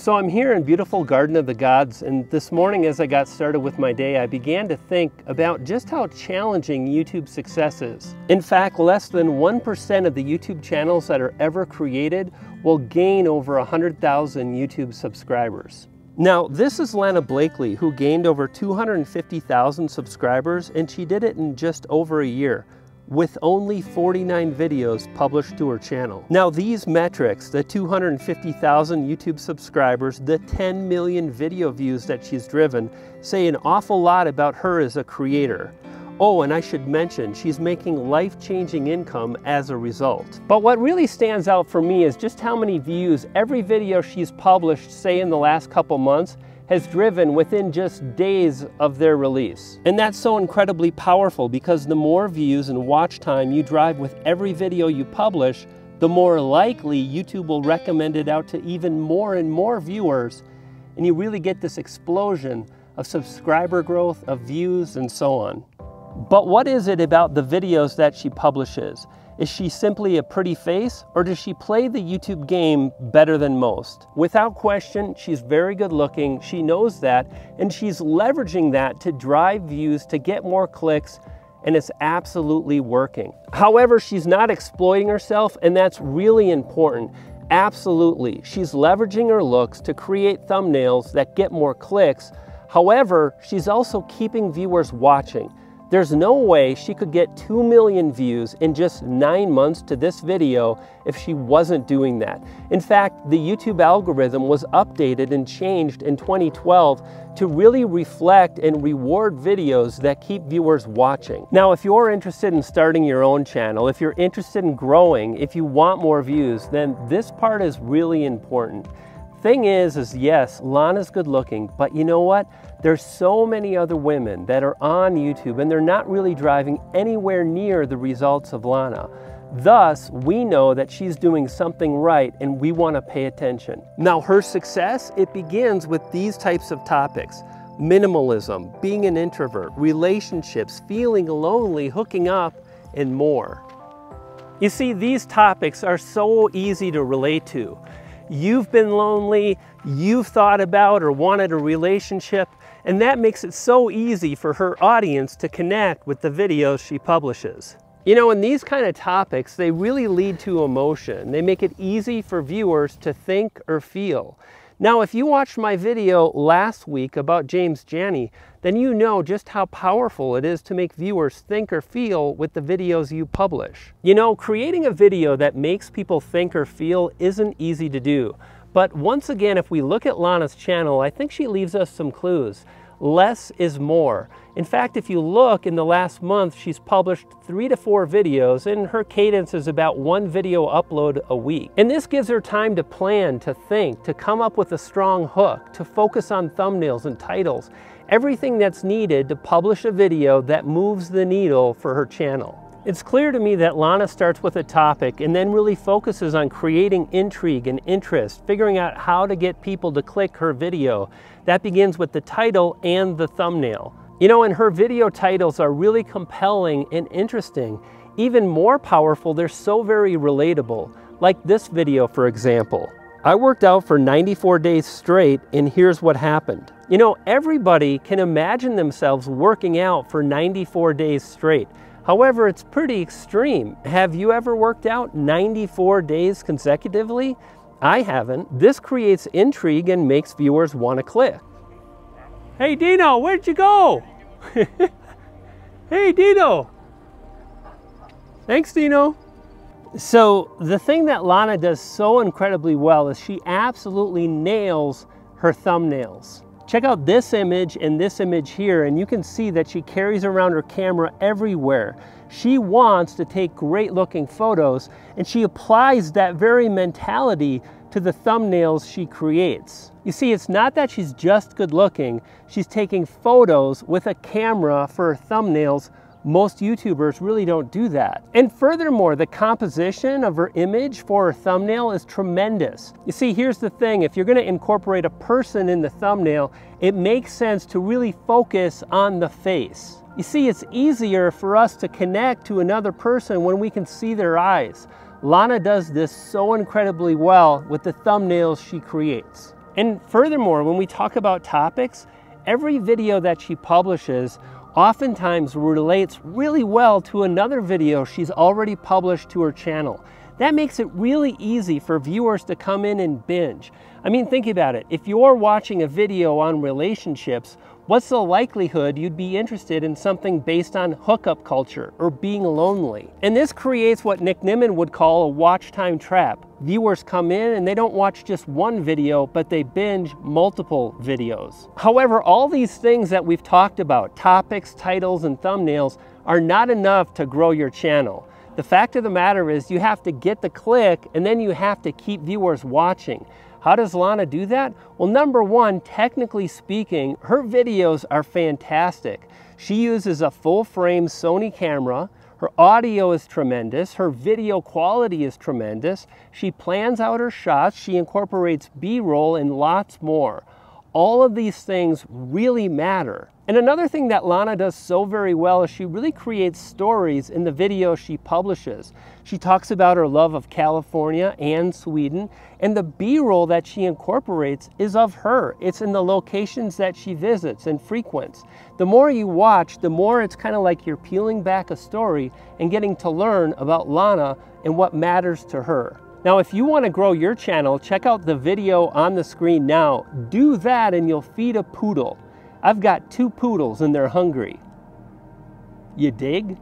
So I'm here in beautiful Garden of the Gods, and this morning as I got started with my day, I began to think about just how challenging YouTube success is. In fact, less than 1% of the YouTube channels that are ever created will gain over 100,000 YouTube subscribers. Now, this is Lana Blakely, who gained over 250,000 subscribers, and she did it in just over a year, with only 49 videos published to her channel. Now these metrics, the 250,000 YouTube subscribers, the 10 million video views that she's driven, say an awful lot about her as a creator. Oh, and I should mention, she's making life-changing income as a result. But what really stands out for me is just how many views every video she's published, say in the last couple months, has driven within just days of their release. And that's so incredibly powerful because the more views and watch time you drive with every video you publish, the more likely YouTube will recommend it out to even more and more viewers, and you really get this explosion of subscriber growth, of views, and so on. But what is it about the videos that she publishes? Is she simply a pretty face, or does she play the YouTube game better than most? Without question, she's very good looking, she knows that, and she's leveraging that to drive views, to get more clicks, and it's absolutely working. However, she's not exploiting herself, and that's really important. Absolutely, she's leveraging her looks to create thumbnails that get more clicks. However, she's also keeping viewers watching. There's no way she could get 2 million views in just 9 months to this video if she wasn't doing that. In fact, the YouTube algorithm was updated and changed in 2012 to really reflect and reward videos that keep viewers watching. Now, if you're interested in starting your own channel, if you're interested in growing, if you want more views, then this part is really important. Thing is yes, Lana's good looking, but you know what? There's so many other women that are on YouTube and they're not really driving anywhere near the results of Lana. Thus, we know that she's doing something right and we want to pay attention. Now, her success, it begins with these types of topics: minimalism, being an introvert, relationships, feeling lonely, hooking up, and more. You see, these topics are so easy to relate to. You've been lonely, you've thought about or wanted a relationship, and that makes it so easy for her audience to connect with the videos she publishes. You know, and these kind of topics, they really lead to emotion. They make it easy for viewers to think or feel. Now, if you watched my video last week about James Janney, then you know just how powerful it is to make viewers think or feel with the videos you publish. You know, creating a video that makes people think or feel isn't easy to do. But once again, if we look at Lana's channel, I think she leaves us some clues. Less is more. In fact, if you look in the last month, she's published 3 to 4 videos, and her cadence is about 1 video upload a week. And this gives her time to plan, to think, to come up with a strong hook, to focus on thumbnails and titles, everything that's needed to publish a video that moves the needle for her channel. It's clear to me that Lana starts with a topic and then really focuses on creating intrigue and interest, figuring out how to get people to click her video. That begins with the title and the thumbnail. You know, and her video titles are really compelling and interesting. Even more powerful, they're so very relatable. Like this video, for example. I worked out for 94 days straight, and here's what happened. You know, everybody can imagine themselves working out for 94 days straight. However, it's pretty extreme. Have you ever worked out 94 days consecutively? I haven't. This creates intrigue and makes viewers want to click. Hey Dino, where'd you go? Hey Dino. Thanks, Dino. So the thing that Lana does so incredibly well is she absolutely nails her thumbnails. Check out this image and this image here, and you can see that she carries around her camera everywhere. She wants to take great looking photos, and she applies that very mentality to the thumbnails she creates. You see, it's not that she's just good looking, she's taking photos with a camera for her thumbnails. Most YouTubers really don't do that. And furthermore, the composition of her image for her thumbnail is tremendous. You see, here's the thing, if you're gonna incorporate a person in the thumbnail, it makes sense to really focus on the face. You see, it's easier for us to connect to another person when we can see their eyes. Lana does this so incredibly well with the thumbnails she creates. And furthermore, when we talk about topics, every video that she publishes oftentimes relates really well to another video she's already published to her channel. That makes it really easy for viewers to come in and binge. I mean, think about it. If you're watching a video on relationships, what's the likelihood you'd be interested in something based on hookup culture or being lonely? And this creates what Nick Nimmin would call a watch time trap. Viewers come in and they don't watch just one video, but they binge multiple videos. However, all these things that we've talked about, topics, titles, and thumbnails, are not enough to grow your channel. The fact of the matter is you have to get the click and then you have to keep viewers watching. How does Lana do that? Well, number one, technically speaking, her videos are fantastic. She uses a full-frame Sony camera. Her audio is tremendous. Her video quality is tremendous. She plans out her shots. She incorporates B-roll and lots more. All of these things really matter. And another thing that Lana does so very well is she really creates stories in the videos she publishes. She talks about her love of California and Sweden, and the B-roll that she incorporates is of her. It's in the locations that she visits and frequents. The more you watch, the more it's kind of like you're peeling back a story and getting to learn about Lana and what matters to her. Now, if you want to grow your channel, check out the video on the screen now. Do that and you'll feed a poodle. I've got 2 poodles and they're hungry. You dig?